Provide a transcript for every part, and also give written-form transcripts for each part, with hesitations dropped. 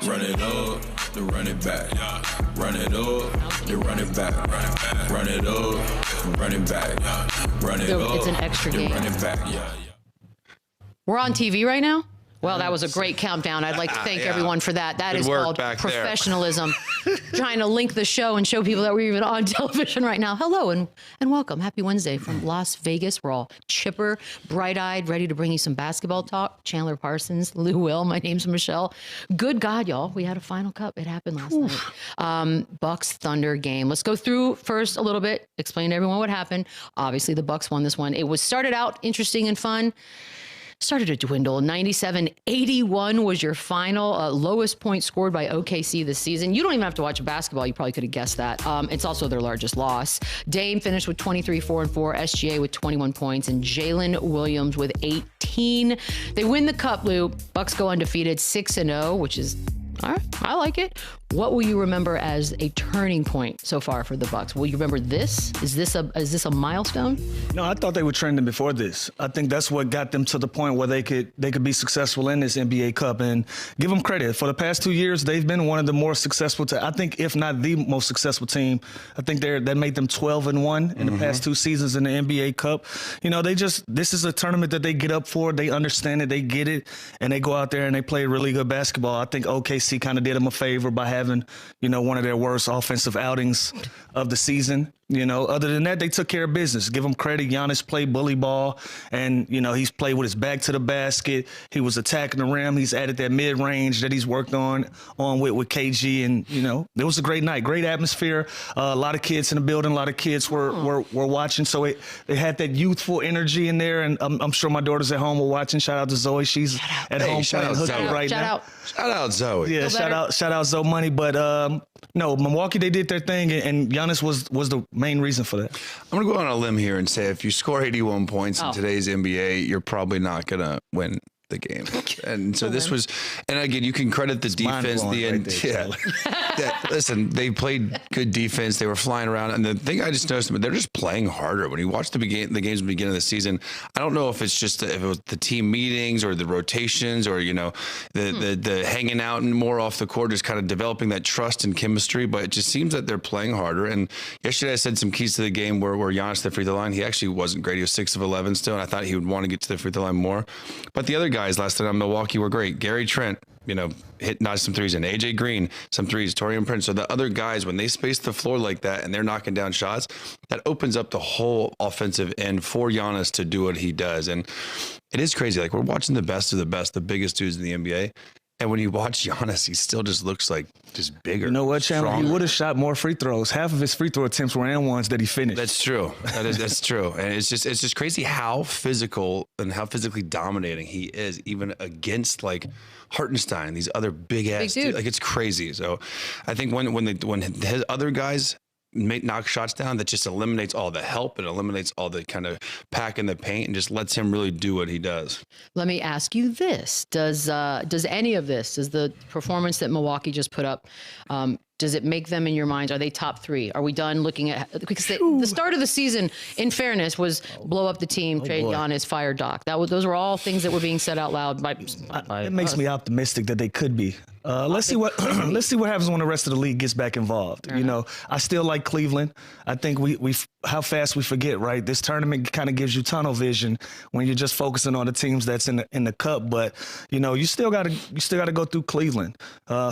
Run it up, then run it back. Run it up, then run it back. Run it up, run it back. Run it up, it's an extra game. Run it back. We're on TV right now? Well, that was a great countdown. I'd like to thank everyone for that. That is called professionalism. Trying to link the show and show people that we're even on television right now. Hello and welcome. Happy Wednesday from Las Vegas. We're all chipper, bright-eyed, ready to bring you some basketball talk. Chandler Parsons, Lou Will. My name's Michelle. Good God, y'all. We had a final cup. It happened last night. Bucks Thunder game. Let's go through first a little bit. Explain to everyone what happened. Obviously, the Bucks won this one. It was started out interesting and fun. Started to dwindle. 97-81 was your final. Lowest point scored by OKC this season. You don't even have to watch basketball. You probably could have guessed that. It's also their largest loss. Dame finished with 23, 4 and 4. SGA with 21 points. And Jalen Williams with 18. They win the cup, Lou. Bucks go undefeated 6-0, which is... all right, I like it. What will you remember as a turning point so far for the Bucks? Will you remember this? Is this a milestone? No, I thought they were trending before this. I think that's what got them to the point where they could be successful in this NBA Cup. And give them credit. For the past 2 years, they've been one of the more successful. I think, if not the most successful team. I think that made them 12-1 in the past 2 seasons in the NBA Cup. You know, this is a tournament that they get up for. They understand it. They get it, and they go out there and they play really good basketball. I think OKC kind of did them a favor by having, you know, one of their worst offensive outings of the season. You know, other than that, they took care of business. Give them credit. Giannis played bully ball, and, you know, he's played with his back to the basket. He was attacking the rim. He's added that mid-range that he's worked on with KG, and, you know, it was a great night, great atmosphere. A lot of kids in the building. A lot of kids were watching, so it had that youthful energy in there, and I'm sure my daughters at home were watching. Shout out to Zoe. She's at home playing hooky right now. Shout out Zoe. Yeah, shout out Zoe Money. But no, Milwaukee, they did their thing, and Giannis was the main reason for that. I'm going to go on a limb here and say if you score 81 points in today's NBA, you're probably not going to win the game. And so this was, and again, you can credit the defense. Listen, they played good defense. They were flying around. And the thing I just noticed, they're just playing harder. When you watch the games at the beginning of the season, I don't know if it's just if it was the team meetings or the rotations or, you know, the hanging out and more off the court, just kind of developing that trust and chemistry. But it just seems that they're playing harder. And yesterday I said some keys to the game where Giannis at the free throw line, he actually wasn't great. He was 6 of 11 still. And I thought he would want to get to the free throw line more. But the other guys last night on Milwaukee were great. Gary Trent, you know, knotched some threes, and AJ Green, some threes, Torian Prince. So the other guys, when they space the floor like that and they're knocking down shots, that opens up the whole offensive end for Giannis to do what he does. And it is crazy. Like, we're watching the best of the best, the biggest dudes in the NBA. And when you watch Giannis, he still just looks like just bigger. You know what, Chandler? He would have shot more free throws. Half of his free throw attempts were and ones that he finished. That's true. That's true. And it's just crazy how physical and how physically dominating he is, even against like Hartenstein, these other big ass dudes. Like, it's crazy. So I think when his other guys knock shots down, that just eliminates all the help and eliminates all the kind of pack in the paint and just lets him really do what he does. Let me ask you this. Does any of this, does the performance that Milwaukee just put up, does it make them, in your minds, are they top 3? Are we done looking at, because the start of the season, in fairness, was blow up the team, trade Giannis, fire Doc. Those were all things that were being said out loud by it makes me optimistic that they could be. Let's see what happens when the rest of the league gets back involved. You know, I still like Cleveland. I think we how fast we forget, right? This tournament kind of gives you tunnel vision when you're just focusing on the teams that's in the cup. But you know, you still got to go through Cleveland,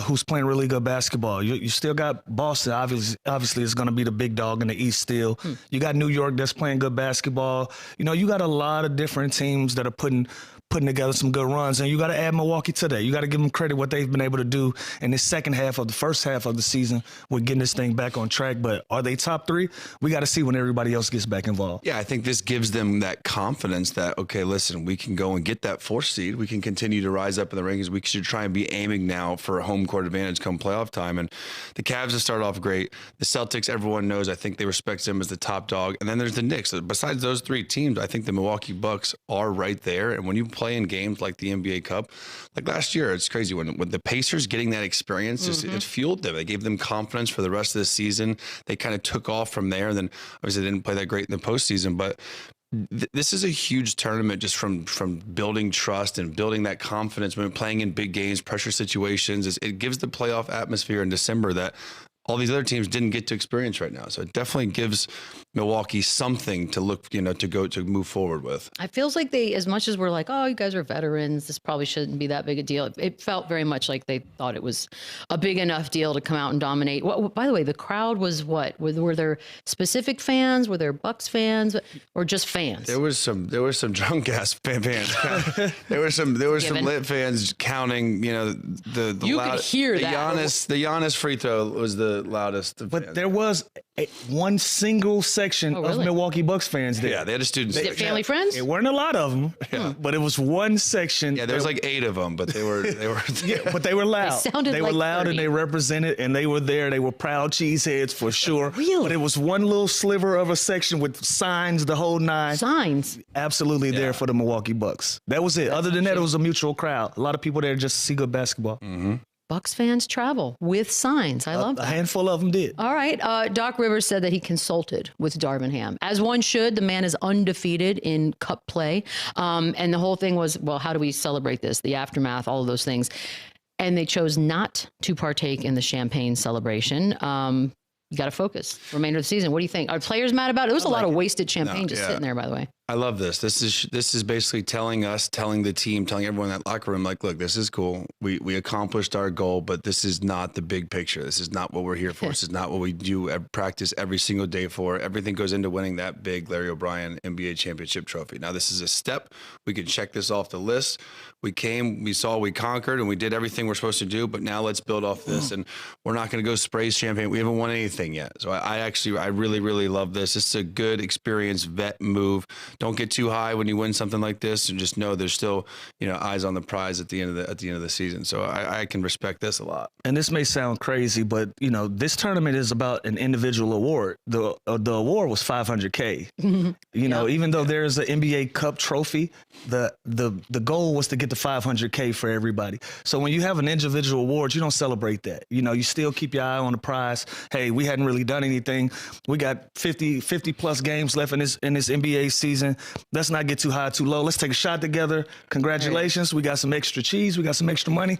who's playing really good basketball. You still got Boston. Obviously, is going to be the big dog in the East still. You got New York that's playing good basketball. You know, you got a lot of different teams that are putting together some good runs, and you got to add Milwaukee to that. You got to give them credit what they've been able to do in this second half of the first half of the season with getting this thing back on track. But are they top 3? We got to see when everybody else gets back involved. Yeah, I think this gives them that confidence that, okay, listen, we can go and get that 4th seed. We can continue to rise up in the rankings. We should try and be aiming now for a home court advantage come playoff time. And the Cavs have started off great. The Celtics, everyone knows, I think they respect them as the top dog. And then there's the Knicks. Besides those 3 teams, I think the Milwaukee Bucks are right there. And when you play in games like the NBA Cup, like last year, it's crazy when the Pacers getting that experience, it fueled them. It gave them confidence for the rest of the season. They kind of took off from there. And then obviously they didn't play that great in the postseason, but this is a huge tournament just from building trust and building that confidence when playing in big games, pressure situations. It gives the playoff atmosphere in December that all these other teams didn't get to experience right now. So it definitely gives Milwaukee something to look, to move forward with. It feels like they, as much as we're like, oh, you guys are veterans, this probably shouldn't be that big a deal. It felt very much like they thought it was a big enough deal to come out and dominate. By the way, the crowd was what? Were there specific fans? Were there Bucks fans or just fans? There was some drunk ass fans. there were some lit fans counting. The you loud, could hear the that. Giannis free throw was the loudest. But fans. there was one single section of Milwaukee Bucks fans there. Yeah, they had a student. Is it family friends? It weren't a lot of them, but it was one section. Yeah, there was like 8 of them, but they were. Yeah, but they were loud. They were loud 30. and they represented, and they were there. They were proud cheeseheads for sure. Really? But it was one little sliver of a section with signs, the whole nine. Signs. Absolutely there for the Milwaukee Bucks. That was it. Other than that, it was a mutual crowd. A lot of people there just to see good basketball. Mm-hmm. Bucks fans travel with signs. I love that. A handful of them did. All right. Doc Rivers said that he consulted with Darvin Ham. As one should, the man is undefeated in cup play. And the whole thing was, well, how do we celebrate this? The aftermath, all of those things. And they chose not to partake in the champagne celebration. You got to focus. Remainder of the season. What do you think? Are players mad about it? There was a lot of wasted champagne sitting there, by the way. I love this. This is basically telling the team, telling everyone in that locker room, like, look, this is cool. We accomplished our goal, but this is not the big picture. This is not what we're here for. This is not what we do practice every single day for. Everything goes into winning that big Larry O'Brien NBA championship trophy. Now, this is a step. We can check this off the list. We came, we saw, we conquered, and we did everything we're supposed to do, but now let's build off this, and we're not going to go spray champagne. We haven't won anything yet. So I really, really love this. It's a good experience, vet move. Don't get too high when you win something like this, and just know there's still, eyes on the prize at the end of the season. So I can respect this a lot. And this may sound crazy, but this tournament is about an individual award. The award was $500K. Even though there's an NBA Cup trophy, the goal was to get the $500K for everybody. So when you have an individual award, you don't celebrate that. You still keep your eye on the prize. Hey, we hadn't really done anything. We got 50 plus games left in this NBA season. Let's not get too high, too low. Let's take a shot together. Congratulations. We got some extra cheese. We got some extra money.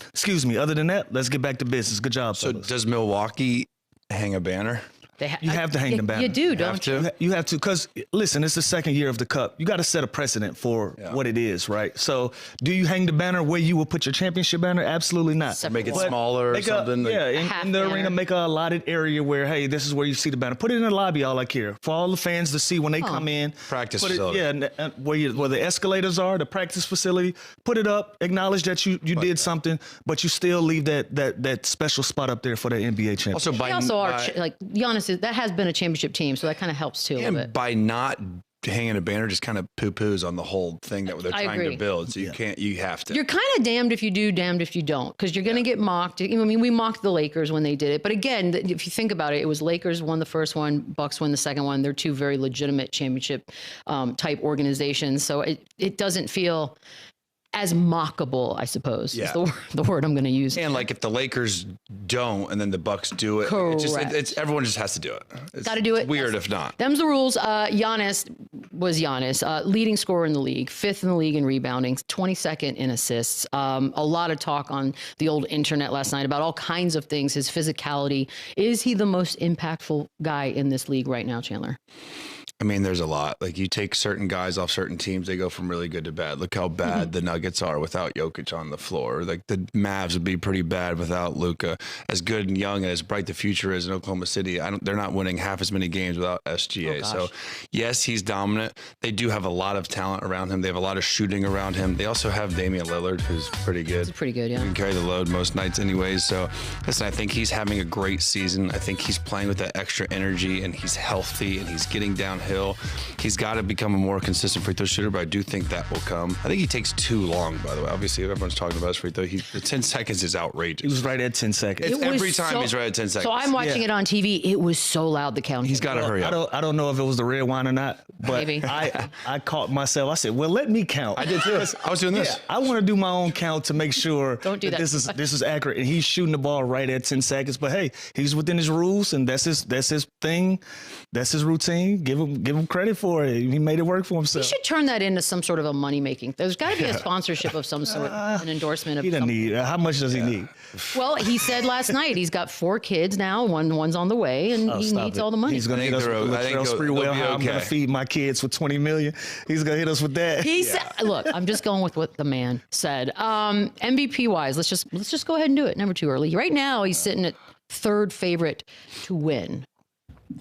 Excuse me. Other than that, let's get back to business. Good job, So fellas. does Milwaukee hang a banner? You have to hang the banner. You do, don't you? You have to, because listen, it's the second year of the Cup. You got to set a precedent for what it is, right? So, do you hang the banner where you will put your championship banner? Absolutely not. Make it smaller or something. In the arena, make a allotted area where, hey, this is where you see the banner. Put it in the lobby, all like here, for all the fans to see when they come in. Practice facility. Where the escalators are, the practice facility. Put it up. Acknowledge that you did something, but you still leave that special spot up there for the NBA championship. Also, Giannis, that has been a championship team, so that kind of helps too a little bit. By not hanging a banner, just kind of poo-poos on the whole thing that they're trying to build. So you have to. You're kind of damned if you do, damned if you don't, because you're going to get mocked. We mocked the Lakers when they did it. But again, if you think about it, it was Lakers won the first one, Bucks won the second one. They're two very legitimate championship type organizations. So it doesn't feel as mockable, I suppose, is the word I'm going to use. And like if the Lakers don't and then the Bucks do it, Correct. everyone just has to do it. Got to do it. It's weird if not. Them's the rules. Giannis was leading scorer in the league, 5th in the league in rebounding, 22nd in assists. A lot of talk on the old internet last night about all kinds of things, his physicality. Is he the most impactful guy in this league right now, Chandler? I mean, there's a lot. Like you take certain guys off certain teams, they go from really good to bad. Look how bad the Nuggets are without Jokic on the floor. Like the Mavs would be pretty bad without Luka. As good and young and as bright the future is in Oklahoma City, they're not winning half as many games without SGA. So yes, he's dominant. They do have a lot of talent around him. They have a lot of shooting around him. They also have Damian Lillard, who's pretty good. He's pretty good, yeah. He can carry the load most nights anyways. So listen, I think he's having a great season. I think he's playing with that extra energy and he's healthy and he's getting downhill. He's got to become a more consistent free throw shooter, but I do think that will come. I think he takes too long, by the way. Obviously, everyone's talking about his free throw. The 10 seconds is outrageous. He was right at 10 seconds. Every time he's right at 10 seconds. So I'm watching it on TV. It was so loud, the count. He's got to hurry up. I don't know if it was the red wine or not, But Maybe. I caught myself. I said, well, let me count. I did too. I was doing this. Yeah, I want to do my own count to make sure Don't do that. this is accurate. And he's shooting the ball right at 10 seconds. But hey, he's within his rules, and that's his thing. That's his routine. Give him credit for it. He made it work for himself. You should turn that into some sort of a money making. There's got to be a sponsorship of some sort, an endorsement of. He doesn't need. How much does he need? Well, he said last night he's got 4 kids now. One's on the way, and he needs all the money. He's going to hit us with Latrell Sprewell. How I'm going to feed my kids with $20 million. He's going to hit us with that. He said, "Look, I'm just going with what the man said. MVP wise, let's just go ahead and do it. Never too early. Right now, he's sitting at 3rd favorite to win.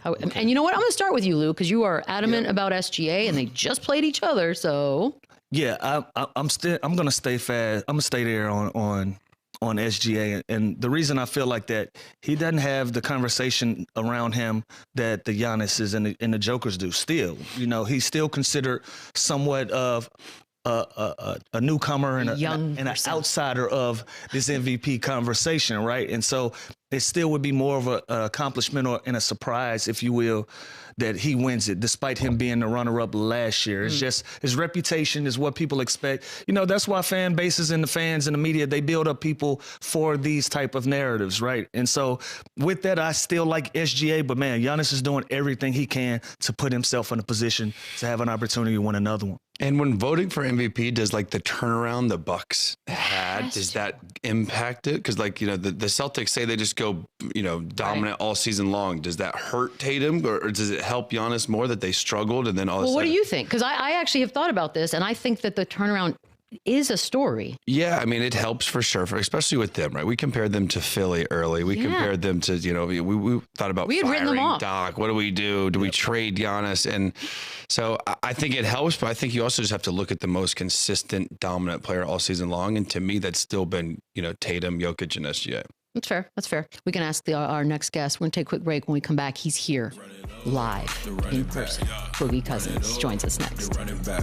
And you know what? I'm going to start with you, Lou, because you are adamant about SGA, and they just played each other. So yeah, I'm going to stay fast. I'm going to stay there on SGA. And the reason I feel like that, he doesn't have the conversation around him that the Giannis's and the Jokers do still. You know, he's still considered somewhat of a newcomer and an outsider of this MVP conversation, right? And so it still would be more of an accomplishment and a surprise, if you will, that he wins it, despite him being the runner-up last year. It's just his reputation is what people expect. You know, that's why fan bases and the fans and the media, they build up people for these type of narratives, right? And so with that, I still like SGA, but man, Giannis is doing everything he can to put himself in a position to have an opportunity to win another one. And when voting for MVP, does like the turnaround the Bucks had, does that impact it? Because like, you know, the Celtics say they just go, you know, dominant all season long. Does that hurt Tatum, or does it help Giannis more that they struggled and then all of a sudden? What do you think? Because I actually have thought about this, and I think that the turnaround is a story. Yeah, I mean, it helps for sure, especially with them, right? We compared them to Philly early. We compared them to, you know, we thought about firing Doc. What do we do? Do we trade Giannis? And so I think it helps, but I think you also just have to look at the most consistent, dominant player all season long. And to me, that's still been, you know, Tatum, Jokic, and SGA. That's fair. That's fair. We can ask our next guest. We're going to take a quick break. When we come back, he's here live in person. Boogie Cousins joins us next. Run it back,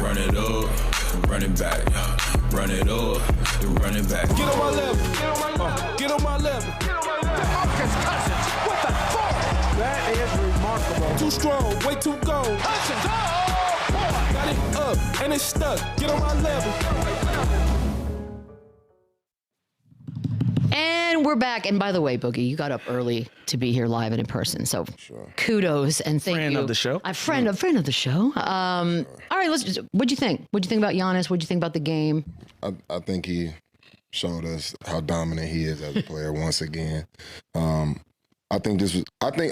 run it up, run it back, run it up, run it back. Get on my level, get on my level. Demarcus Cousins with the fork. That is remarkable. Too strong, way too gone. Cousins, oh boy. Got it up and it's stuck. Get on my level. And we're back. And by the way, Boogie, you got up early to be here live and in person. So kudos and thank you. Friend of the show. A friend of the show. All right, what'd you think? What'd you think about Giannis? What'd you think about the game? I think he showed us how dominant he is as a player once again. I think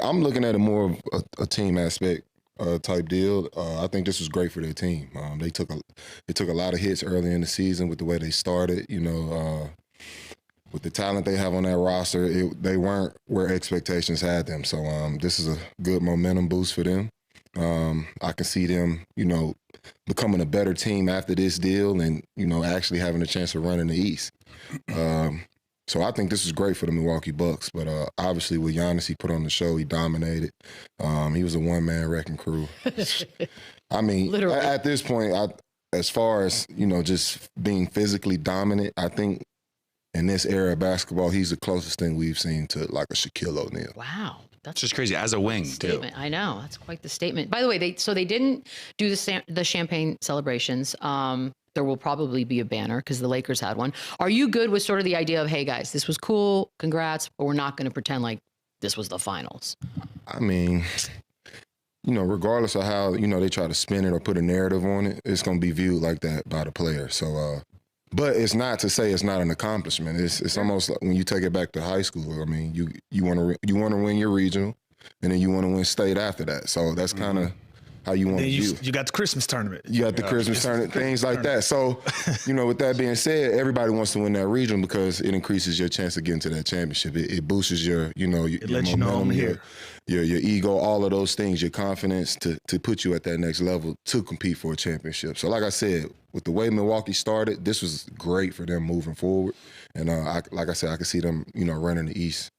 I'm looking at it more of a team aspect type deal. I think this was great for their team. They took a lot of hits early in the season with the way they started, you know, with the talent they have on that roster, they weren't where expectations had them. So this is a good momentum boost for them. I can see them, you know, becoming a better team after this deal and, you know, actually having a chance to run in the East. So I think this is great for the Milwaukee Bucks. But obviously with Giannis, he put on the show. He dominated. He was a one-man wrecking crew. I mean, literally. At this point, as far as, you know, just being physically dominant, I think in this era of basketball, he's the closest thing we've seen to like a Shaquille O'Neal. Wow. That's just crazy. As a wing, statement. too. I know. That's quite the statement. By the way, they didn't do the champagne celebrations. There will probably be a banner because the Lakers had one. Are you good with sort of the idea of, hey, guys, this was cool, congrats, but we're not going to pretend like this was the finals? I mean, you know, regardless of how, you know, they try to spin it or put a narrative on it, it's going to be viewed like that by the player. So, but it's not to say it's not an accomplishment. It's almost like when you take it back to high school. I mean, you want to win your regional, and then you want to win state after that. So that's kind of how you want to view. You got the Christmas tournament. You got the Christmas tournament, things like that. So, you know, with that being said, everybody wants to win that region because it increases your chance of getting to that championship. It boosts your, you know, your momentum, your ego, all of those things, your confidence to put you at that next level to compete for a championship. So, like I said, with the way Milwaukee started, this was great for them moving forward. And like I said, I could see them, you know, running the East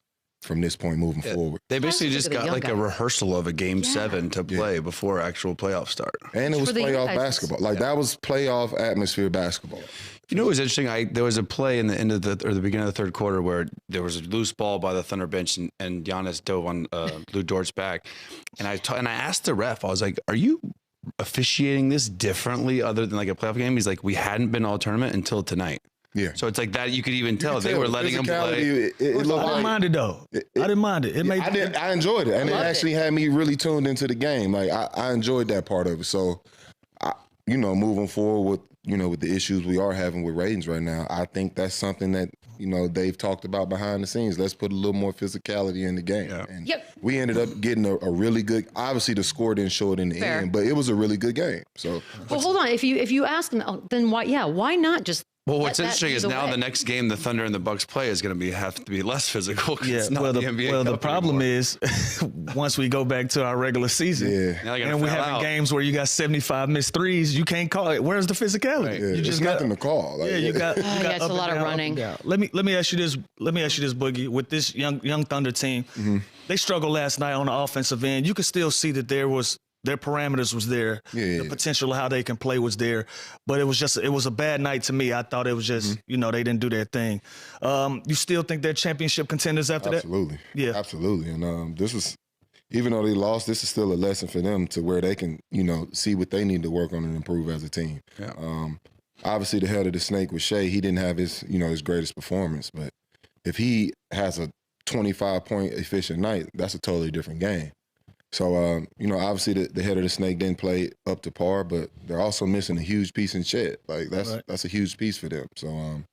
from this point moving forward. They basically just got like a rehearsal of a game 7 to play before actual playoff start. And it was playoff basketball. Like that was playoff atmosphere basketball. You know what was interesting? There was a play in the end of the beginning of the third quarter where there was a loose ball by the Thunder bench and Giannis dove on Lou Dort's back. And I asked the ref, I was like, are you officiating this differently other than like a playoff game? He's like, we hadn't been all tournament until tonight. Yeah. So it's like that. You could even tell they were letting him play. I didn't mind it though. I didn't mind it. I enjoyed it, and it actually had me really tuned into the game. Like I enjoyed that part of it. So, moving forward with the issues we are having with ratings right now, I think that's something that they've talked about behind the scenes. Let's put a little more physicality in the game. Yeah. And we ended up getting a really good. Obviously, the score didn't show it in the end, but it was a really good game. So, well, hold on. If you ask them, then why? Yeah, why not just? Well, what's interesting is now the next game the Thunder and the Bucks play is going to have to be less physical. It's not the NBA Cup the problem anymore. is once we go back to our regular season, and we're having games where you got 75 missed threes, you can't call it. Where's the physicality? Right. You just nothing to call. Like, you got it's a lot of running. Yeah. Let me ask you this. Let me ask you this, Boogie. With this young Thunder team, they struggled last night on the offensive end. You could still see that their parameters was there. The potential of how they can play was there. But it was a bad night to me. I thought it was just, they didn't do their thing. You still think they're championship contenders after that? Absolutely. Yeah. Absolutely. And this was, even though they lost, this is still a lesson for them to where they can, see what they need to work on and improve as a team. Yeah. Obviously the head of the snake was Shea. He didn't have his, his greatest performance. But if he has a 25-point efficient night, that's a totally different game. So, obviously the head of the snake didn't play up to par, but they're also missing a huge piece in Chet. Like, that's a huge piece for them. So,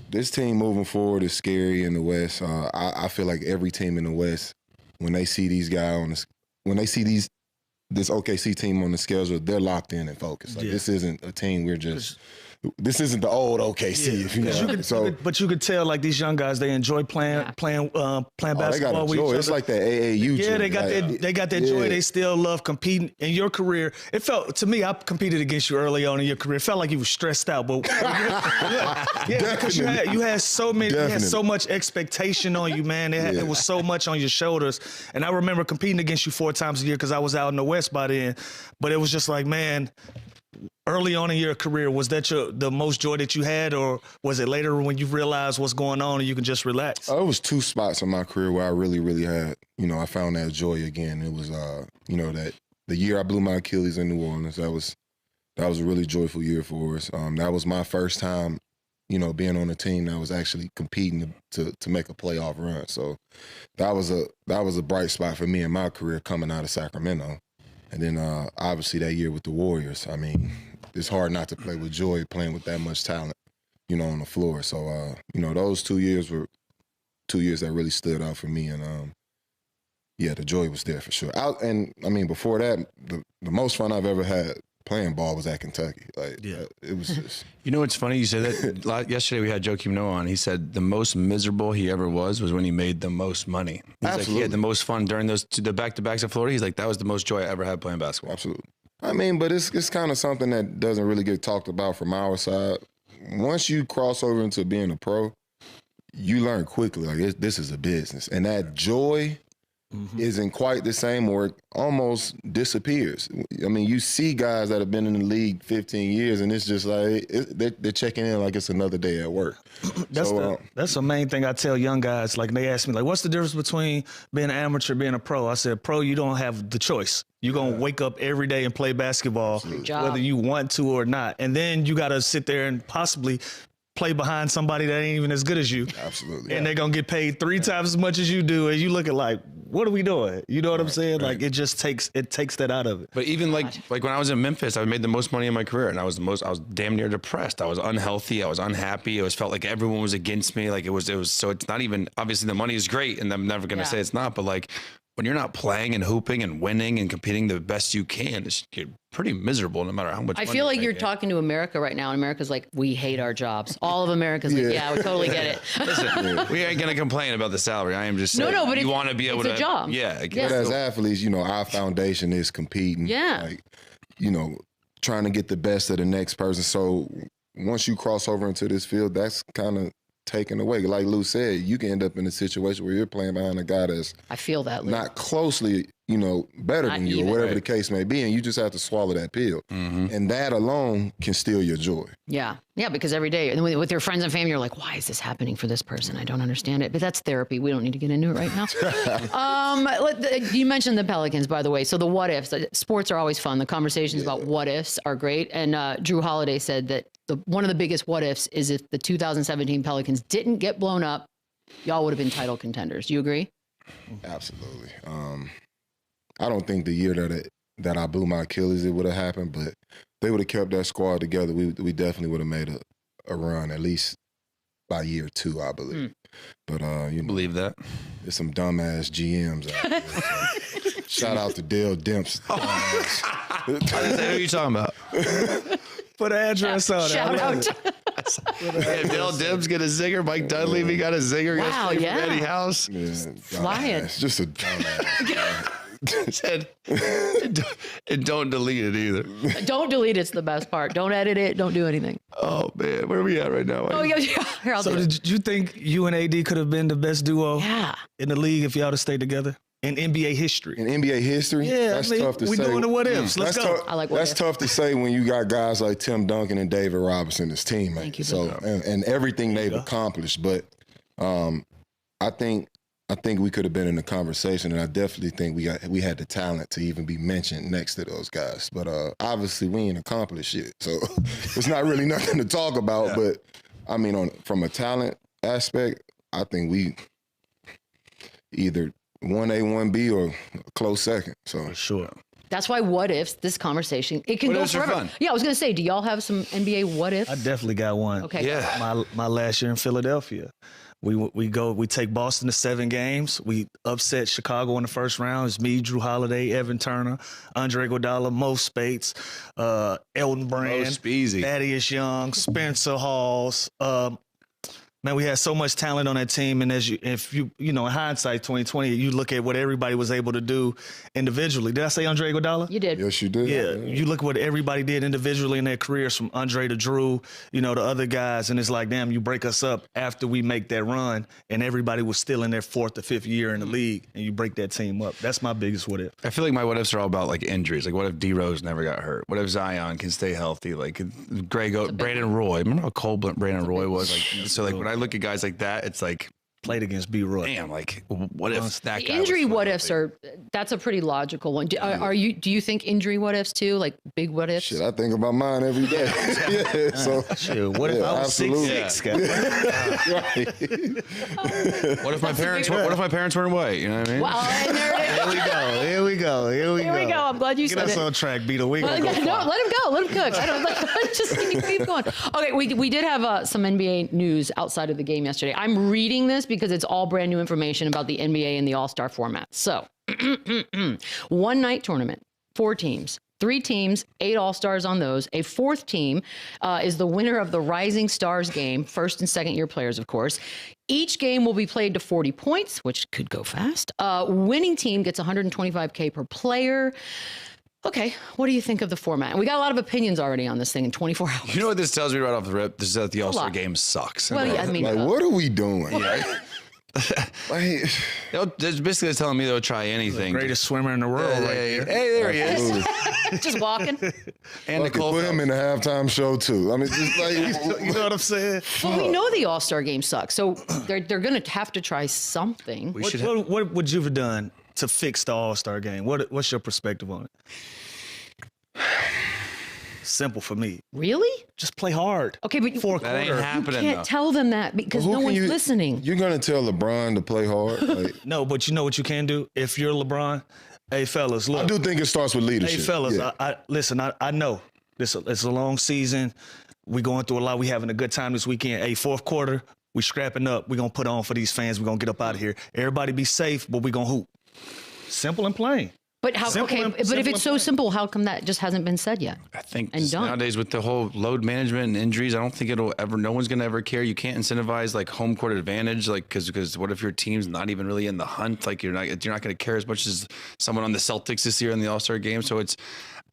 this team moving forward is scary in the West. I feel like every team in the West, when they see these guys this OKC team on the schedule, they're locked in and focused. Like, this isn't a team this isn't the old OKC. But you could tell, like, these young guys, they enjoy playing basketball with each other. It's like that AAU. Yeah, they got that joy. They still love competing. In your career, it felt to me, I competed against you early on in your career. It felt like you were stressed out, but because you had so much expectation on you, man. It was so much on your shoulders. And I remember competing against you 4 times a year because I was out in the West by then. But it was just like, man. Early on in your career, was that the most joy that you had, or was it later when you realized what's going on and you can just relax? It was 2 spots in my career where I really, really had, I found that joy again. It was, that the year I blew my Achilles in New Orleans, that was a really joyful year for us. That was my first time, being on a team that was actually competing to make a playoff run. So that was a bright spot for me in my career coming out of Sacramento. And then obviously that year with the Warriors, I mean, it's hard not to play with joy playing with that much talent, on the floor. So, those 2 years were 2 years that really stood out for me. And, the joy was there for sure. Before that, the most fun I've ever had playing ball was at Kentucky. Like, it was just. It's funny you say that. Yesterday we had JOKIC on. He said the most miserable he ever was when he made the most money. He's Absolutely. Like he had the most fun during the back-to-backs at Florida. He's like, that was the most joy I ever had playing basketball. Absolutely. But it's kind of something that doesn't really get talked about from our side. Once you cross over into being a pro, you learn quickly, like, this is a business. And that joy isn't quite the same, or it almost disappears. You see guys that have been in the league 15 years, and it's just like they're checking in like it's another day at work. That's the main thing I tell young guys. Like, they ask me, like, what's the difference between being an amateur, being a pro? I said, pro, you don't have the choice. You're going to wake up every day and play basketball, whether you want to or not. And then you got to sit there and possibly play behind somebody that ain't even as good as you. Absolutely. And they're going to get paid 3 times as much as you do. And you look at like, what are we doing? You know what I'm saying? Right. Like, it just takes that out of it. But even like when I was in Memphis, I made the most money in my career, and I was damn near depressed. I was unhealthy. I was unhappy. It felt like everyone was against me. Like it was, so it's not even, obviously the money is great, and I'm never going to say it's not, but like, when you're not playing and hooping and winning and competing the best you can, you're pretty miserable no matter how much. I feel like you're talking to America right now, and America's like, we hate our jobs. All of America's like, yeah, we totally get it. Listen, we ain't gonna complain about the salary. I am just saying, no, but you want to be able to. It's a job. Yeah. But as athletes, our foundation is competing. Yeah. Like, trying to get the best of the next person. So once you cross over into this field, that's kind of taken away. Like Lou said, you can end up in a situation where you're playing behind a guy that's I feel that not closely, better than you, or whatever the case may be, and you just have to swallow that pill. And that alone can steal your joy. Yeah. Yeah, because every day, and with your friends and family, you're like, why is this happening for this person? I don't understand it. But that's therapy. We don't need to get into it right now. You mentioned the Pelicans, by the way. So the what ifs, sports are always fun. The conversations about what ifs are great. And Drew Holiday said that one of the biggest what ifs is if the 2017 Pelicans didn't get blown up, y'all would have been title contenders. Do you agree? Absolutely. I don't think the year that I blew my Achilles, it would have happened, but they would have kept that squad together. We definitely would have made a run, at least by year 2, I believe. But believe that there's some dumbass GMs out there. So shout out to Dale Demps. Who are you talking about? Put an address on it. Shout out. Dale Demps get a zinger. Mike Dunleavy got a zinger. Wow, from yeah. Eddie House. Flying. It's just a dumbass. And don't delete it either. Don't delete it's the best part. Don't edit it. Don't do anything. Oh, man. Where are we at right now? Oh, yeah. Here, I'll So do it. did you think you and AD could have been the best duo in the league if y'all would have stayed together in NBA history? In NBA history, that's tough to say. We're doing the what ifs. Let's go. I like what That's if. tough to say when you got guys like Tim Duncan and David Robinson as teammates. Thank you, So and everything they've accomplished. But I think we could have been in the conversation, and I definitely think we had the talent to even be mentioned next to those guys. But obviously we ain't accomplished shit, so it's not really nothing to talk about. But I mean, from a talent aspect, I think we either 1A, 1B, or a close second. So For sure. That's why what ifs, this conversation, it can What go ifs are forever. fun. Yeah, I was going to say, do y'all have some NBA what ifs? I definitely got one. Okay. Yeah. My last year in Philadelphia. We take Boston to 7 games. We upset Chicago in the first round. It's me, Drew Holiday, Evan Turner, Andre Iguodala, Mo Spates, Elton Brand, Thaddeus Young, Spencer Halls. Man, we had so much talent on that team, and if you in hindsight, 2020, you look at what everybody was able to do individually. Did I say Andre Iguodala? You did. yes, you did. Yeah, you look at what everybody did individually in their careers, from Andre to Drew, the other guys, and it's like, damn, you break us up after we make that run, and everybody was still in their 4th or 5th year in the league, and you break that team up. That's my biggest what if. I feel like my what ifs are all about like injuries. Like, what if D Rose never got hurt? What if Zion can stay healthy? Like Brandon Roy. Remember how cold Brandon Roy was? Like, so like when I look at guys like that, it's like, Played against B. Roy. damn, like what if that The guy injury was what ifs that's a pretty logical one. Do you think injury what ifs too? Like big what ifs? Shit, I think about mine every day. Yeah, so Shit, what if I was absolutely. 6'6", guy? What if my parents weren't white? You know what I mean? Well, and there it is. Here we go. Here we go. I'm glad you Get said us it. on track, Beadle. We No, gonna go let him go. Let him cook. I don't just keep going. Okay, we did have some NBA news outside of the game yesterday. I'm reading this because it's all brand new information about the NBA and the All-Star format. So, one night tournament, 4 teams. 3 teams, 8 All-Stars on those. A 4th team is the winner of the Rising Stars game, 1st and 2nd year players, of course. Each game will be played to 40 points, which could go fast. Winning team gets $125K per player. Okay, what do you think of the format? And we got a lot of opinions already on this thing in 24 hours. You know what this tells me right off the rip? This is that the All-Star lot. game sucks. Well, yeah, I mean, like, what are we doing? Like, They're basically telling me they'll try anything. Greatest swimmer in the world right here. Hey, there he is. just walking. And fucking put him in the halftime show too. I mean, it's just like, You know what I'm saying? Well, we know the All-Star game sucks, so they're going to have to try something. What would you have done to fix the All-Star game? What's your perspective on it? Simple for me. Really? Just play hard. Okay, but That ain't happening. you can't tell them that because no one's listening. You're gonna tell LeBron to play hard? Like, No, but you know what you can do? If you're LeBron, hey, fellas, look. I do think it starts with leadership. Hey, fellas, Yeah. listen, I know it's a long season. We going through a lot. We having a good time this weekend. Hey, 4th quarter, we scrapping up. We going to put on for these fans. We going to get up out of here. Everybody be safe, but we going to hoop. Simple and plain. But how? Simple Okay, and- but if simple it's so and plain. simple, how come that just hasn't been said yet? I think And just done. nowadays with the whole load management and injuries, I don't think no one's going to ever care. You can't incentivize like home court advantage, like because what if your team's not even really in the hunt? Like you're not going to care as much as someone on the Celtics this year in the All-Star game. So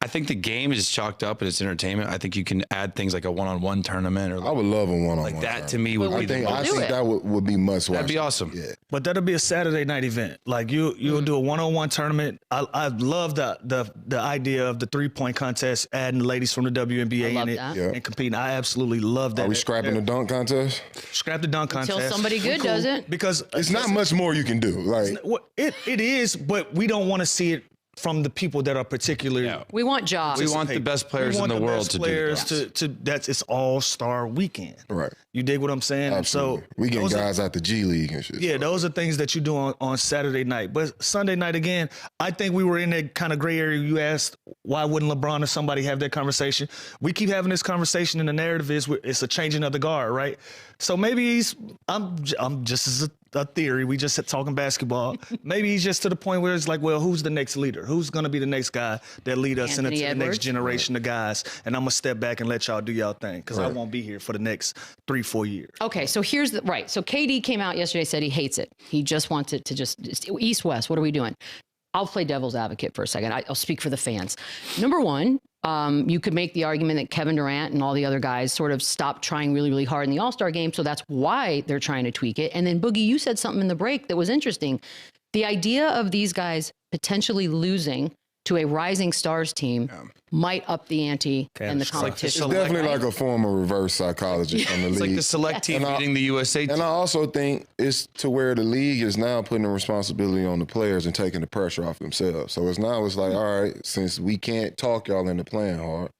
I think the game is chalked up and it's entertainment. I think you can add things like a one-on-one tournament, or I would love a one-on-one. Like that to me would be. I think that would be must watch. That'd be awesome. Yeah, but that'll be a Saturday night event. Like you'll do a one-on-one tournament. I love the idea of the 3-point contest, adding the ladies from the WNBA in it and competing. I absolutely love that. Are we scrapping the dunk contest? Scrap the dunk contest until somebody good does it, because it's not much more you can do. Like it is, but we don't want to see it from the people that are particularly. We want jobs. We want the best players in the world to do that. That's it's all-star weekend. Right. You dig what I'm saying? Absolutely. So we get guys out the G League and shit. Yeah, those are things that you do on Saturday night. But Sunday night, again, I think we were in that kind of gray area. You asked, why wouldn't LeBron or somebody have that conversation? We keep having this conversation, and the narrative is it's a changing of the guard, right? So maybe I'm just as a theory. We just talking basketball. Maybe he's just to the point where it's like, well, who's the next leader? Who's going to be the next guy that lead us into the next generation of guys? And I'm going to step back and let y'all do y'all thing, because I won't be here for the next 3-4 years. Okay, so here's the So KD came out yesterday, said he hates it. He just wants it to just East-West. What are we doing? I'll play devil's advocate for a second. I'll speak for the fans. Number one, you could make the argument that Kevin Durant and all the other guys sort of stopped trying really, really hard in the All-Star game, so that's why they're trying to tweak it. And then, Boogie, you said something in the break that was interesting. The idea of these guys potentially losing to a rising stars team might up the ante and the competition. It's definitely like a form of reverse psychology from the league. It's like the select team beating the USA team. And I also think it's to where the league is now putting the responsibility on the players and taking the pressure off themselves. So it's like, all right, since we can't talk y'all into playing hard,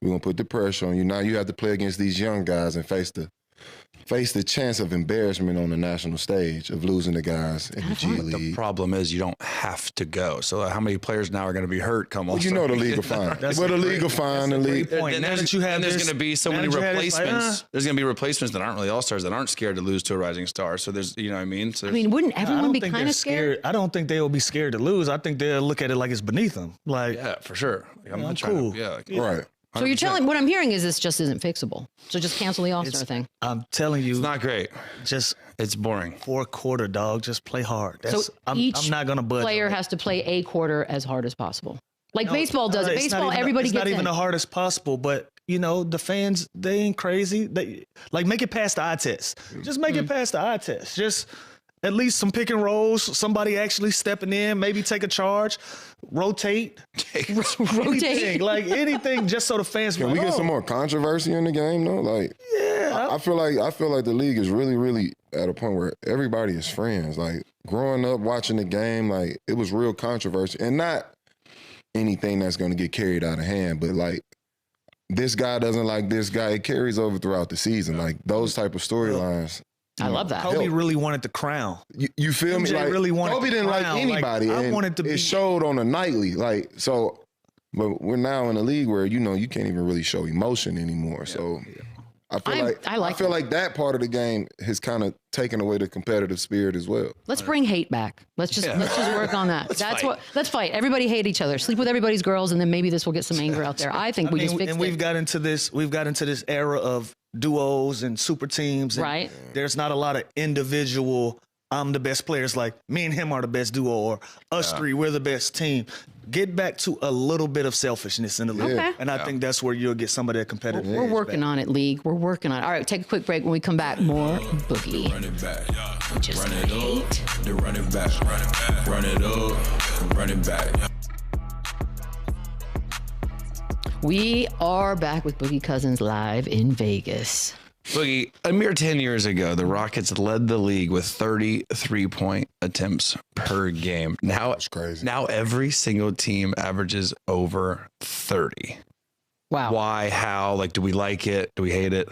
we're going to put the pressure on you. Now you have to play against these young guys and face the chance of embarrassment on the national stage of losing the guys in the G League. The problem is you don't have to go. So how many players now are going to be hurt come on? Well, you know the league will find. Well, the league will find the league. And there's going to be so many replacements. There's going to be replacements that aren't really all-stars that aren't scared to lose to a rising star. So there's, you know what I mean? So wouldn't everyone be kind of scared? I don't think they will be scared to lose. I think they'll look at it like it's beneath them. Like, yeah, for sure. Like, I'm not cool. trying to, right. 100%. So you're telling, what I'm hearing is this just isn't fixable. So just cancel the All-Star thing. I'm telling you. It's not great. It's boring. 4 quarter, dog. Just play hard. I'm not going to budge. Player has to play a quarter as hard as possible. Like baseball does it. Baseball, everybody gets in. It's not even the hardest possible, but you know, the fans, they ain't crazy. They make it past the eye test. Just make it past the eye test. Just at least some pick and rolls, somebody actually stepping in, maybe take a charge, rotate. Anything, like anything, just so the fans Can we get some more controversy in the game though? Like, yeah, I feel like the league is really, really at a point where everybody is friends. Like growing up watching the game, like it was real controversy, and not anything that's going to get carried out of hand, but like this guy doesn't like this guy. It carries over throughout the season, like those type of storylines. I love that. Kobe really wanted the crown. You feel me? Like really wanted Kobe didn't like anybody. Like, I wanted to. It showed on a nightly, like so. But we're now in a league where you can't even really show emotion anymore. Yeah, so I feel like that part of the game has kind of taken away the competitive spirit as well. Let's bring hate back. Let's just work on that. Let's fight. Everybody hate each other. Sleep with everybody's girls, and then maybe this will get some anger out there. I think we just fixed it. And we've got into this era of duos and super teams. And right. There's not a lot of individual, I'm the best players, like me and him are the best duo, or us three, we're the best team. Get back to a little bit of selfishness in the league. Okay. And I think that's where you'll get some of that competitive. We're working on it, league. We're working on it. All right, take a quick break. When we come back, more Boogie. Run it back. Just run it up. Then run it back. Run it up. Run it back. We are back with Boogie Cousins live in Vegas. Boogie, a mere 10 years ago, the Rockets led the league with 33-point attempts per game. Now, that's crazy. Now every single team averages over 30. Wow. Why? How? Like, do we like it? Do we hate it?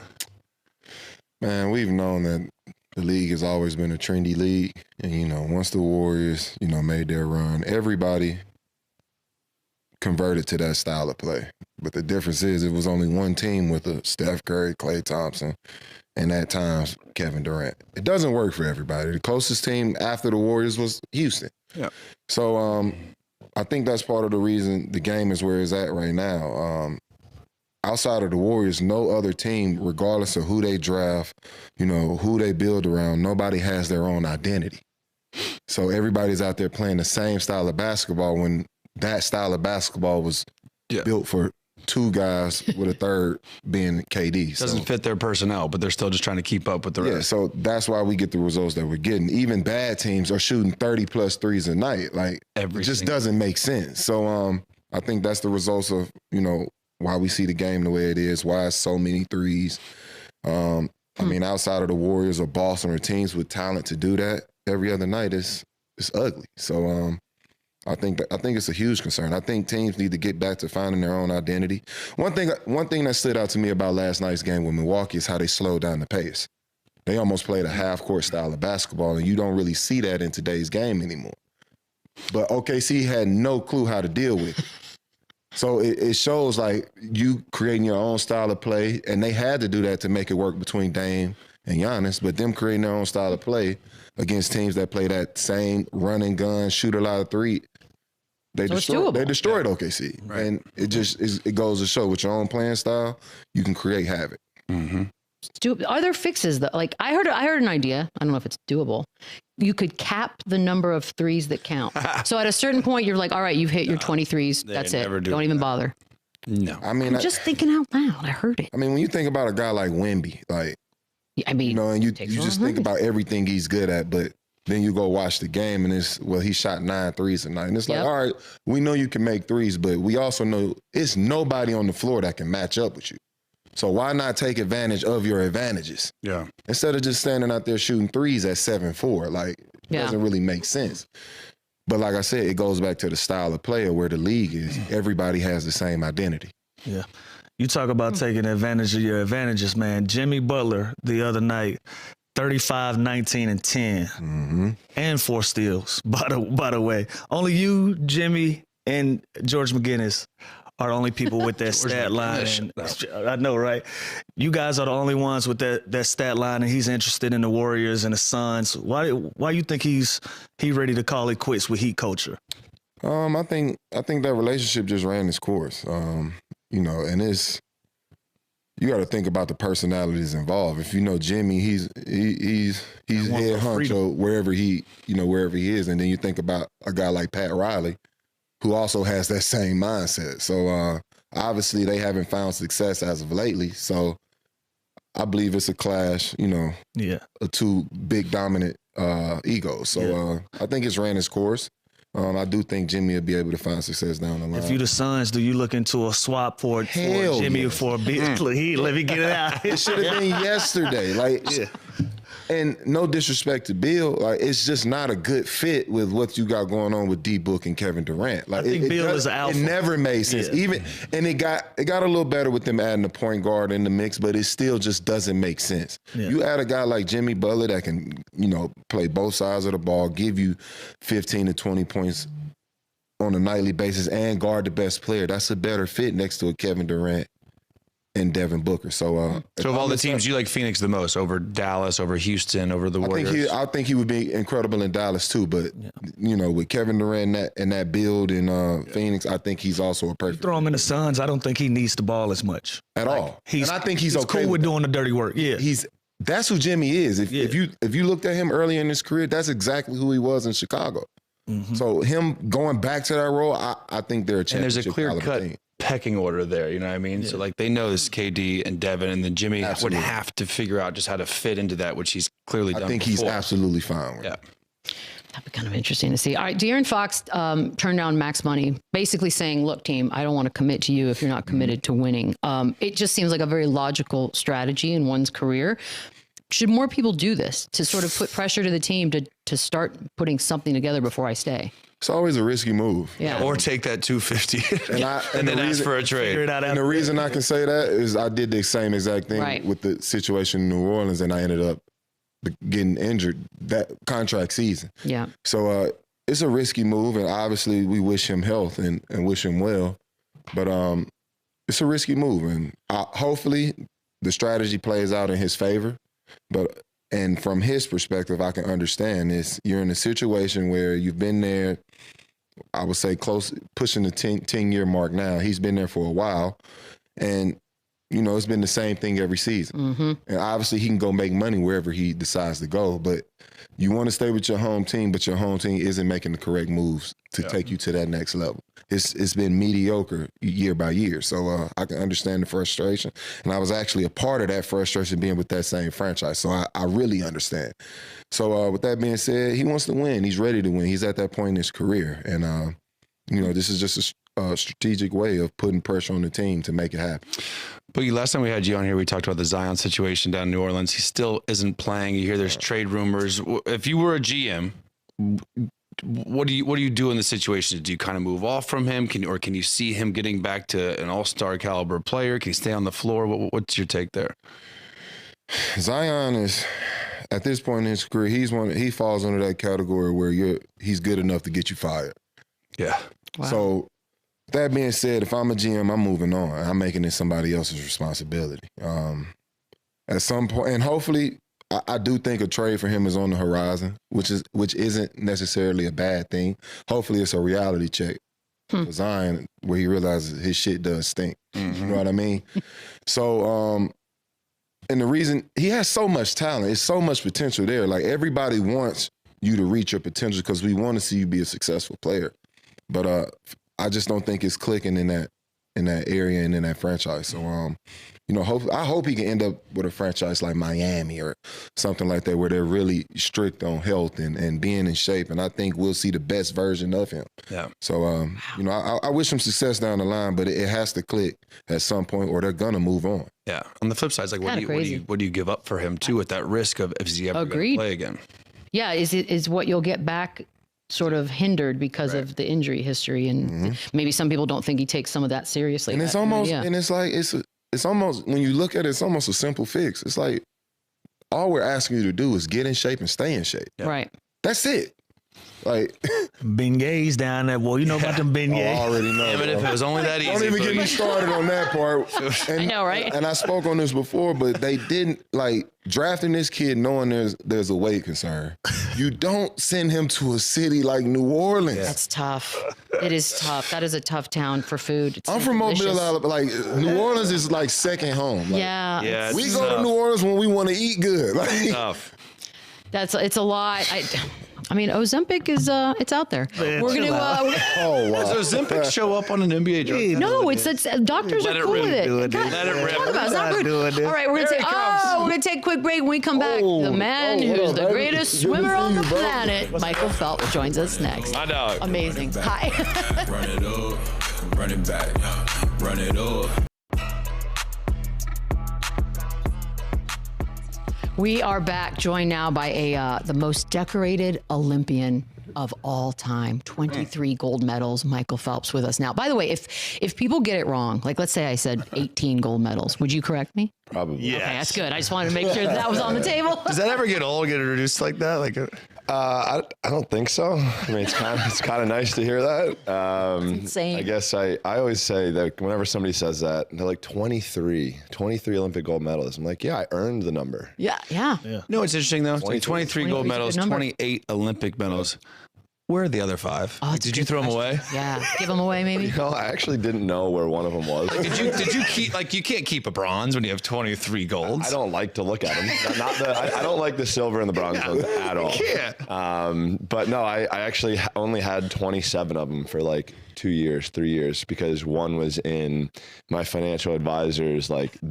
Man, we've known that the league has always been a trendy league. And, once the Warriors, made their run, everybody converted to that style of play. But the difference is it was only one team with a Steph Curry, Klay Thompson, and at times Kevin Durant. It doesn't work for everybody. The closest team after the Warriors was Houston. Yeah. So I think that's part of the reason the game is where it's at right now. Outside of the Warriors, no other team, regardless of who they draft, who they build around, nobody has their own identity. So everybody's out there playing the same style of basketball when that style of basketball was built for two guys with a third being KD. Doesn't fit their personnel, but they're still just trying to keep up with the rest. Yeah, so that's why we get the results that we're getting. Even bad teams are shooting 30-plus threes a night. Like, it just doesn't make sense. So I think that's the results of, why we see the game the way it is, why it's so many threes. I mean, outside of the Warriors or Boston or teams with talent to do that every other night, it's ugly. So I think it's a huge concern. I think teams need to get back to finding their own identity. One thing that stood out to me about last night's game with Milwaukee is how they slowed down the pace. They almost played a half-court style of basketball, and you don't really see that in today's game anymore. But OKC had no clue how to deal with it. So it shows like you creating your own style of play, and they had to do that to make it work between Dame and Giannis, but them creating their own style of play against teams that play that same run and gun, shoot a lot of three, they destroyed OKC. Right. And it goes to show with your own playing style, you can create havoc. Mm-hmm. Are there fixes though? Like I heard an idea. I don't know if it's doable. You could cap the number of threes that count. So at a certain point, you're like, all right, you've hit your 20 threes. That's it. Don't even bother. No. I mean, I'm just thinking out loud. I heard it. I mean, when you think about a guy like Wemby, like, and you just think about everything he's good at, but then you go watch the game and he shot 9 threes tonight. And it's like, all right, we know you can make threes, but we also know it's nobody on the floor that can match up with you. So why not take advantage of your advantages? Yeah. Instead of just standing out there shooting threes at 7-4, like it doesn't really make sense. But like I said, it goes back to the style of player where the league is. Everybody has the same identity. Yeah. You talk about taking advantage of your advantages, man. Jimmy Butler the other night, 35, 19, and 10, and 4 steals. By the way, only you, Jimmy, and George McGinnis are the only people with that stat line. I know, right? You guys are the only ones with that stat line, and he's interested in the Warriors and the Suns. Why you think he's ready to call it quits with Heat culture? I think that relationship just ran its course. And you got to think about the personalities involved. If you know Jimmy, he's head honcho wherever he is, and then you think about a guy like Pat Riley, who also has that same mindset. So obviously they haven't found success as of lately. So I believe it's a clash, of two big dominant egos. So I think it's ran its course. I do think Jimmy will be able to find success down the line. If you the Suns, do you look into a swap for Jimmy for a big let me get it out. It should have been yesterday. And no disrespect to Bill, it's just not a good fit with what you got going on with D-Book and Kevin Durant. I think Bill is alpha. It never made sense. It got a little better with them adding a point guard in the mix, but it still just doesn't make sense. Yeah. You add a guy like Jimmy Butler that can, play both sides of the ball, give you 15 to 20 points on a nightly basis, and guard the best player. That's a better fit next to a Kevin Durant and Devin Booker. So of all the teams, you like Phoenix the most over Dallas, over Houston, over the Warriors? I think he would be incredible in Dallas too, but with Kevin Durant and that build in Phoenix, I think he's also a perfect. You throw him in the Suns, I don't think he needs the ball as much at all. And I think he's okay cool with doing the dirty work. Yeah. That's who Jimmy is. If you looked at him early in his career, that's exactly who he was in Chicago. Mm-hmm. So him going back to that role, I think they're a championship. And there's a clear-cut pecking order there, you know what I mean? Yeah. So they know this KD and Devin, and then Jimmy would have to figure out just how to fit into that, which he's clearly done. I think he's absolutely fine with. Yeah. That'd be kind of interesting to see. All right, De'Aaron Fox turned down max money, basically saying, look, team, I don't want to commit to you if you're not committed to winning. It just seems like a very logical strategy in one's career. Should more people do this to sort of put pressure to the team to start putting something together before I stay? It's always a risky move. Yeah. Or take that $250 and then ask for a trade. And the reason I can say that is I did the same exact thing with the situation in New Orleans, and I ended up getting injured that contract season. Yeah. So it's a risky move, and obviously we wish him health and wish him well. But it's a risky move, and hopefully the strategy plays out in his favor. And from his perspective, I can understand this. You're in a situation where you've been there, I would say pushing the 10-year mark now. He's been there for a while. And, it's been the same thing every season. And obviously he can go make money wherever he decides to go, but you want to stay with your home team, but your home team isn't making the correct moves to take you to that next level. It's been mediocre year by year. So I can understand the frustration. And I was actually a part of that frustration being with that same franchise. So I really understand. So with that being said, he wants to win. He's ready to win. He's at that point in his career. And, this is just a strategic way of putting pressure on the team to make it happen. Boogie, last time we had you on here, we talked about the Zion situation down in New Orleans. He still isn't playing. You hear there's trade rumors. If you were a GM, what do you do in the situation? Do you kind of move off from him? Can you see him getting back to an all-star caliber player? Can he stay on the floor? What's your take there? Zion is, at this point in his career, he falls under that category where he's good enough to get you fired. Yeah. Wow. So that being said, if I'm a GM, I'm moving on. I'm making it somebody else's responsibility. At some point, and hopefully, I do think a trade for him is on the horizon, which isn't necessarily a bad thing. Hopefully, it's a reality check for Zion where he realizes his shit does stink. You know what I mean? So, and the reason he has so much talent, it's so much potential there. Like everybody wants you to reach your potential because we want to see you be a successful player. But I just don't think it's clicking in that area and in that franchise. So, I hope he can end up with a franchise like Miami or something like that where they're really strict on health and being in shape. And I think we'll see the best version of him. Yeah. So, I wish him success down the line, but it has to click at some point or they're going to move on. Yeah. On the flip side, it's like, what do you give up for him too with that risk of if he ever going to play again? Yeah. Is what you'll get back sort of hindered because of the injury history, and maybe some people don't think he takes some of that seriously. And it's almost, and it's like it's almost when you look at it, it's almost a simple fix. It's like all we're asking you to do is get in shape and stay in shape. Yeah. Right. That's it. Like beignets down there, boy. You know about them beignets. I already know. Yeah, but if it was only that easy. Don't even get me started on that part. And, I know, right? And I spoke on this before, but they didn't drafting this kid knowing there's a weight concern. You don't send him to a city like New Orleans. That's tough. It is tough. That is a tough town for food. I'm from Mobile, Alabama. New Orleans is like second home. Yeah. We go to New Orleans when we want to eat good. Tough. It's a lot. I mean, Ozempic is it's out there. Man, we're gonna. Does Ozempic show up on an NBA drug? No, it's doctors are cool with it. Let it rip. Talk about it's not rude. All right, we're gonna take a quick break. When we come back, the man who's the greatest swimmer on the planet, Michael Phelps, joins us next. My dog. Amazing. Hi. Run it up, run it back, run it up. We are back, joined now by the most decorated Olympian of all time, 23 gold medals, Michael Phelps with us now. By the way, if people get it wrong, like let's say I said 18 gold medals, would you correct me? Probably. Yes. Okay, that's good. I just wanted to make sure that was on the table. Does that ever get old, get introduced like that? I don't think so. I mean, it's kind of nice to hear that. Insane. I guess I always say that whenever somebody says that, they're like 23 Olympic gold medalists. I'm like, yeah, I earned the number. Yeah. No, it's interesting though. 23 gold medals, 28 Olympic medals. Where are the other 5? Did you throw them away? Yeah, give them away maybe. I actually didn't know where one of them was. Did you keep you can't keep a bronze when you have 23 golds? I don't like to look at them. I don't like the silver and the bronze ones at all. You can't. But no, I actually only had 27 of them for 3 years, because one was in my financial advisor's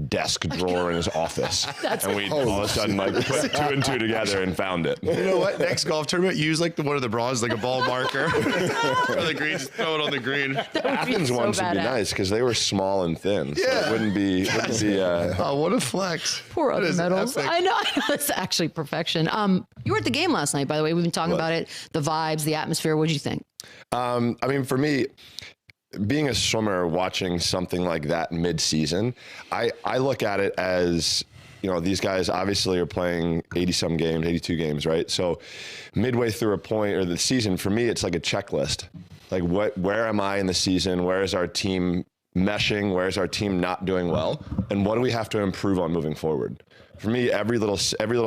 desk drawer in his office. And we all of a sudden put 2 and 2 together and found it. You know what? Next golf tournament, use one of the bronze, a ball marker. Or the green, just throw it on the green. Athens ones would be nice because they were small and thin. So it wouldn't be oh, what a flex. Poor other medals. I know. It's actually perfection. You were at the game last night, by the way. We've been talking about it, the vibes, the atmosphere. What did you think? I mean, for me, being a swimmer, watching something like that mid-season, I look at it as, these guys obviously are playing 80-some games, 82 games, right? So midway through a point or the season, for me, it's like a checklist. Where am I in the season? Where is our team meshing? Where's our team not doing well? And what do we have to improve on moving forward? For me, every little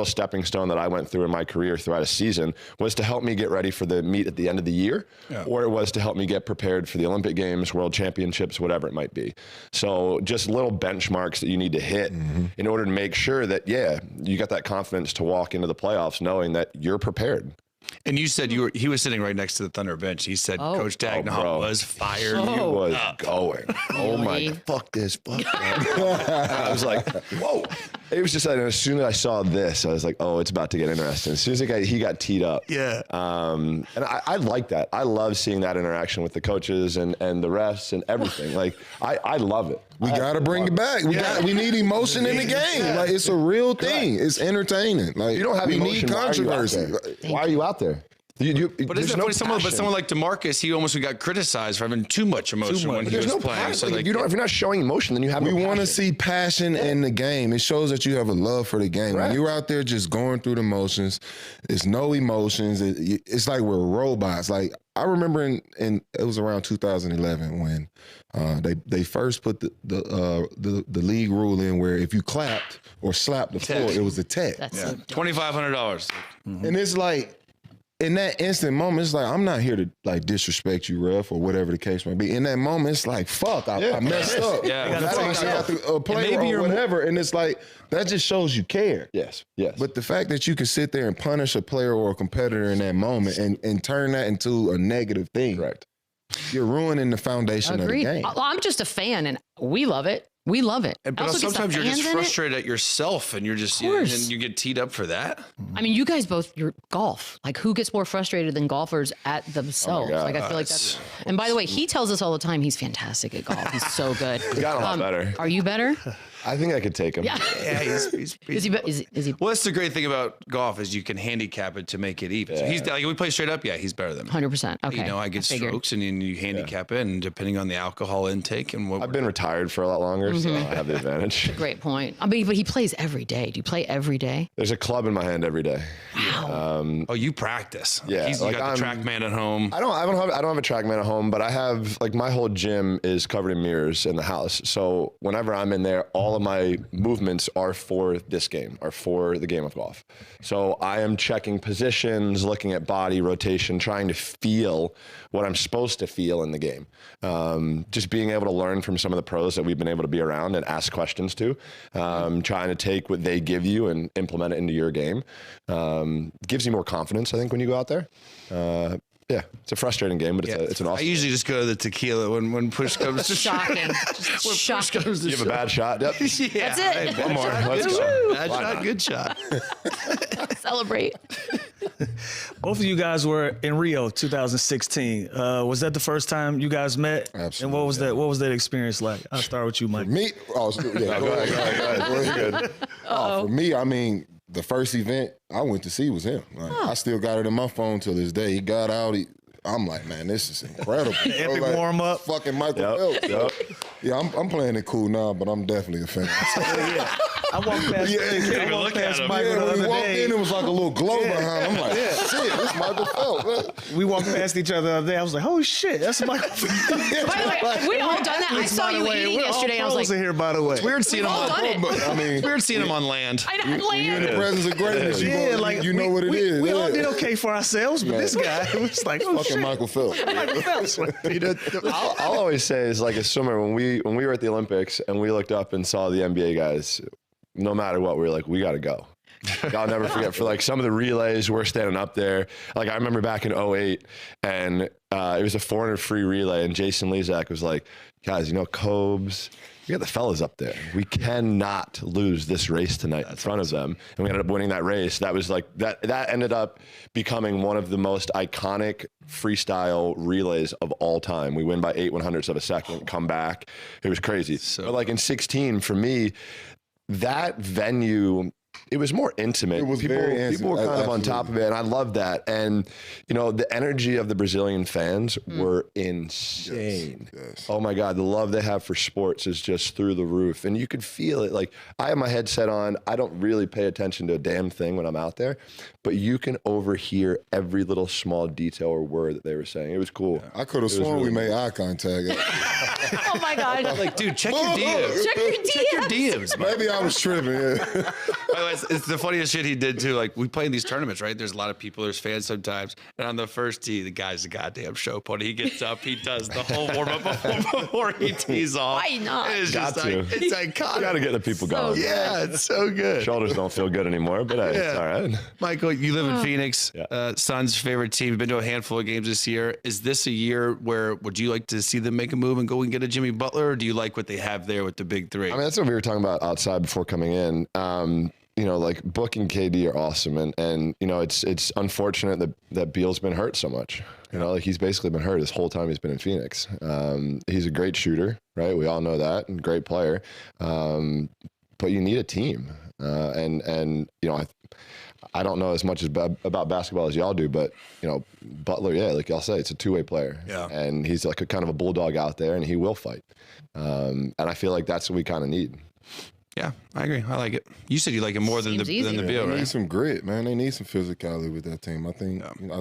stepping stone that I went through in my career throughout a season was to help me get ready for the meet at the end of the year, or it was to help me get prepared for the Olympic Games, World Championships, whatever it might be. So just little benchmarks that you need to hit in order to make sure that, you got that confidence to walk into the playoffs knowing that you're prepared. And you said he was sitting right next to the Thunder bench. He said Coach Dagnall was fired. He was going. Oh my, fuck this. Fuck that. I was like, whoa. It was just like, as soon as I saw this, I was like, oh, it's about to get interesting. As soon as he got teed up. Yeah. And I like that. I love seeing that interaction with the coaches and the refs and everything. Like, I love it. We got to bring it back. We need emotion in the game. Like, it's a real thing. It's entertaining. Like, you don't have emotion. We need controversy. Why are you out there? But isn't that funny? Someone like Demarcus, he almost got criticized for having too much emotion when he was playing. So like, if you're not showing emotion, then you have. We want to see passion in the game. It shows that you have a love for the game. Right. When you're out there just going through the motions, it's no emotions. It's like we're robots. Like, I remember in it was around 2011 when they first put the league rule in where if you clapped or slapped the floor, it was a tech. That's so $2,500. And it's like, in that instant moment, it's like, I'm not here to like disrespect you, ref, or whatever the case may be. In that moment, it's like, fuck, I messed up. Yeah, a player or whatever, and it's like, that just shows you care. Yes. But the fact that you can sit there and punish a player or a competitor in that moment and turn that into a negative thing, correct? You're ruining the foundation of the game. I'm just a fan, and we love it. We love it. But sometimes you're just frustrated at yourself, and you're just and you get teed up for that. I mean, you guys both, you're golf. Like, who gets more frustrated than golfers at themselves? Like, I feel like that's. And by the way, he tells us all the time he's fantastic at golf. He's so good. He's got a lot better. Are you better? I think I could take him. Yeah. He's Is he? Well, that's the great thing about golf is you can handicap it to make it even. So he's like, we play straight up. Yeah, he's better than me. 100%. Okay. You know, I get strokes, and you handicap it, and depending on the alcohol intake and what. I've been retired for a lot longer, so I have the advantage. Great point. I mean, but he plays every day. Do you play every day? There's a club in my hand every day. Wow. You practice. Yeah. You got the TrackMan at home. I don't have a TrackMan at home, but I have, like, my whole gym is covered in mirrors in the house. So whenever I'm in there, all of my movements are for this game, are for the game of golf. So I am checking positions, looking at body rotation, trying to feel what I'm supposed to feel in the game. Just being able to learn from some of the pros that we've been able to be around and ask questions to, trying to take what they give you and implement it into your game. Gives you more confidence, I think, when you go out there. Yeah, it's a frustrating game, but it's an awesome. I usually just go to the tequila when push comes to shocking. Just shocking. You have a bad shot? Yep. That's it. One more. Let's go. Bad shot, good shot. Celebrate. Both of you guys were in Rio 2016. Was that the first time you guys met? Absolutely. And what was that experience like? I'll start with you, Mike. For me, go ahead. For me, I mean, the first event I went to see was him. Like, I still got it in my phone till this day. He got out. I'm like, man, this is incredible. Epic like, warm up. Fucking Michael Phelps. Yeah, I'm playing it cool now, but I'm definitely a fan. I walked past Michael the when other we walked day. in, it was like a little glow behind him. I'm like, shit, this Michael Phelps. Man. We walked past each other the other day. I was like, holy shit, that's Michael Phelps. By the way, we all done that. I saw you eating yesterday, and I was like, here, by the way. It's weird seeing him on. It's weird seeing him on land. I know, When you're in the presence of greatness, you know what it is. We all did okay for ourselves, but this guy was like, oh fucking shit. Michael Phelps. I'll always say is, like, a swimmer, when we were at the Olympics and we looked up and saw the NBA guys, no matter what, we were like, we got to go. I'll never forget, for like some of the relays, we're standing up there. Like, I remember back in 2008, and it was a 400 free relay, and Jason Lezak was like, guys, Cobes, we got the fellas up there. We cannot lose this race tonight in front of them. And we ended up winning that race. That was like, that ended up becoming one of the most iconic freestyle relays of all time. We win by 8/100ths of a second, come back. It was crazy. But like in 16, for me, that venue it was more intimate. It was people, very intimate. people were kind of on Absolutely. top of it, and I love that. And the energy of the Brazilian fans were insane. Yes. Oh my God, the love they have for sports is just through the roof, and you could feel it. Like, I have my headset on. I don't really pay attention to a damn thing when I'm out there, but you can overhear every little small detail or word that they were saying. It was cool. I could have sworn we made eye contact. Oh my God. Like, dude, check your DMs. Check your DMs. Maybe I was tripping. Yeah. By the way, it's the funniest shit he did too. Like, we play in these tournaments, right? There's a lot of people, there's fans sometimes. And on the first tee, the guy's a goddamn show pony. He gets up, he does the whole warm up before he tees off. Why not? It's just Got to. like, it's iconic. Got to get the people So going. good. Yeah, it's so good. Shoulders don't feel good anymore, but hey, it's all right. Michael, you live in Phoenix, Yeah. Suns' favorite team. You've been to a handful of games this year. Is this a year where would you like to see them make a move and go and get a Jimmy Butler, or do you like what they have there with the big three? I mean, that's what we were talking about outside before coming in. Like Book and KD are awesome, and it's unfortunate that Beal's been hurt so much. Like, he's basically been hurt this whole time he's been in Phoenix. He's a great shooter, right? We all know that, and great player. But you need a team, I don't know as much about basketball as y'all do, but Butler, like y'all say, it's a two-way player, and he's like a kind of a bulldog out there, and he will fight. And I feel like that's what we kind of need. Yeah, I agree. I like it. You said you like it more than the Seems easy. Beal, They right? need some grit, man. They need some physicality with that team. I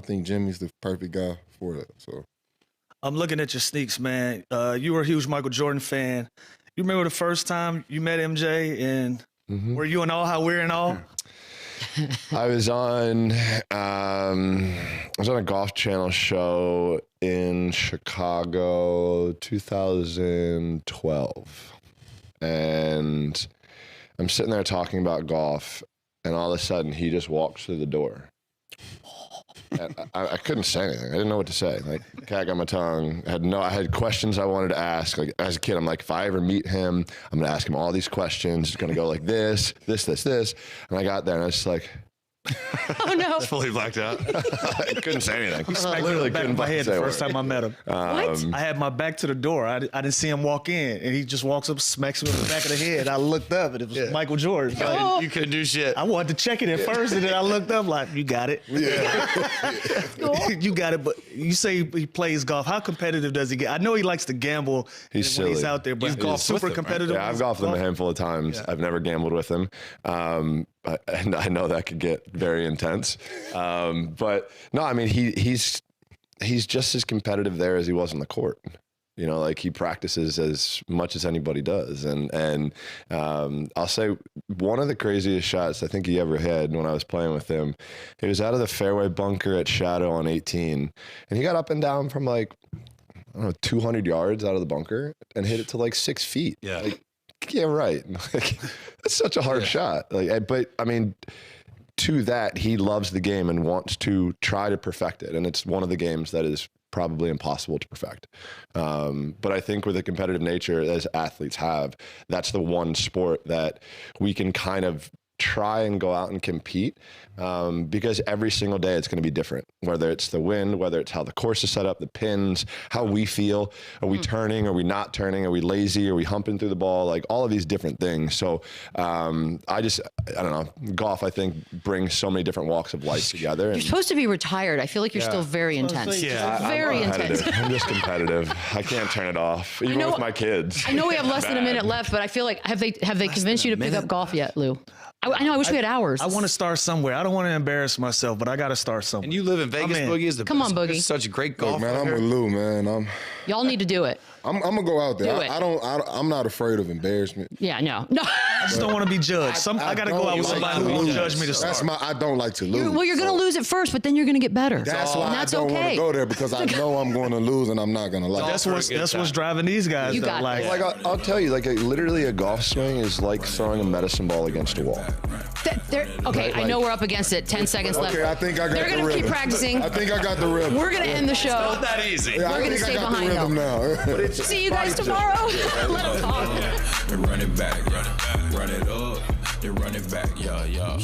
think Jimmy's the perfect guy for that. So I'm looking at your sneaks, man. You were a huge Michael Jordan fan. You remember the first time you met MJ, and were you in awe how we're in awe? I was on a Golf Channel show in Chicago, 2012, and I'm sitting there talking about golf, and all of a sudden he just walks through the door. And I couldn't say anything. I didn't know what to say. Like, cat got my tongue. I had questions I wanted to ask. Like, as a kid, I'm like, if I ever meet him, I'm gonna ask him all these questions. It's gonna go like this. And I got there, and I was just like, Oh no. Fully blacked out. I couldn't say anything. Smacked me in the back of my head the first time I met him. What? I had my back to the door. I didn't see him walk in, and he just walks up, smacks me in the back of the head. I looked up, and it was Michael Jordan. Like, You couldn't do shit. I wanted to check it at first, and then I looked up like, you got it. You got it, but you say he plays golf. How competitive does he get? I know he likes to gamble He's when he's silly. out there, but You've golfed super with him, right? competitive. Yeah, I've golfed with him a handful of times. I've never gambled with him. And I know that could get very intense. But no, I mean, he's just as competitive there as he was on the court. Like, he practices as much as anybody does. And I'll say one of the craziest shots I think he ever had when I was playing with him, he was out of the fairway bunker at Shadow on 18. And he got up and down from like, I don't know, 200 yards out of the bunker and hit it to like 6 feet. Yeah. Like, yeah, right. Like, that's such a hard shot. Like, but I mean, to that, he loves the game and wants to try to perfect it. And it's one of the games that is probably impossible to perfect. But I think with the competitive nature as athletes have, that's the one sport that we can kind of try and go out and compete, because every single day it's going to be different, whether it's the wind, whether it's how the course is set up, the pins, how we feel. Are we turning? Are we not turning? Are we lazy? Are we humping through the ball? Like, all of these different things. So I don't know. Golf, I think, brings so many different walks of life together. You're supposed to be retired. I feel like you're still very intense. Very intense. I'm just competitive. I can't turn it off, even with my kids. I know we have less than a minute left, but I feel like have they convinced you to pick up golf yet, Lou? I know. I wish we had hours. I want to start somewhere. I don't want to embarrass myself, but I got to start somewhere. And you live in Vegas, Boogie. Is the Come on, best. Boogie. There's such a great golf. Look, man, I'm with Lou, man. Y'all need to do it. I'm gonna go out there. Do it. I'm not afraid of embarrassment. Yeah, no. I just don't want to be judged. I got to go out with somebody who won't judge me to start. I don't like to lose. You're going to lose at first, but then you're going to get better. That's why and I that's don't want okay. to go there, because I know I'm going to lose and I'm not going to like it. That's what's driving these guys. You got like, this. Like, I'll tell you, like, literally a golf swing is like throwing a medicine ball against a wall. Okay, I know we're up against it. 10 seconds left. Okay, I think I got They're the going to keep rhythm. practicing. I think I got the rhythm. We're going to end the show. Not that easy. Yeah, We're I gonna think stay I got behind, the rhythm now. See you guys tomorrow. Let them talk. Run it back, run it up, then run it back, yeah.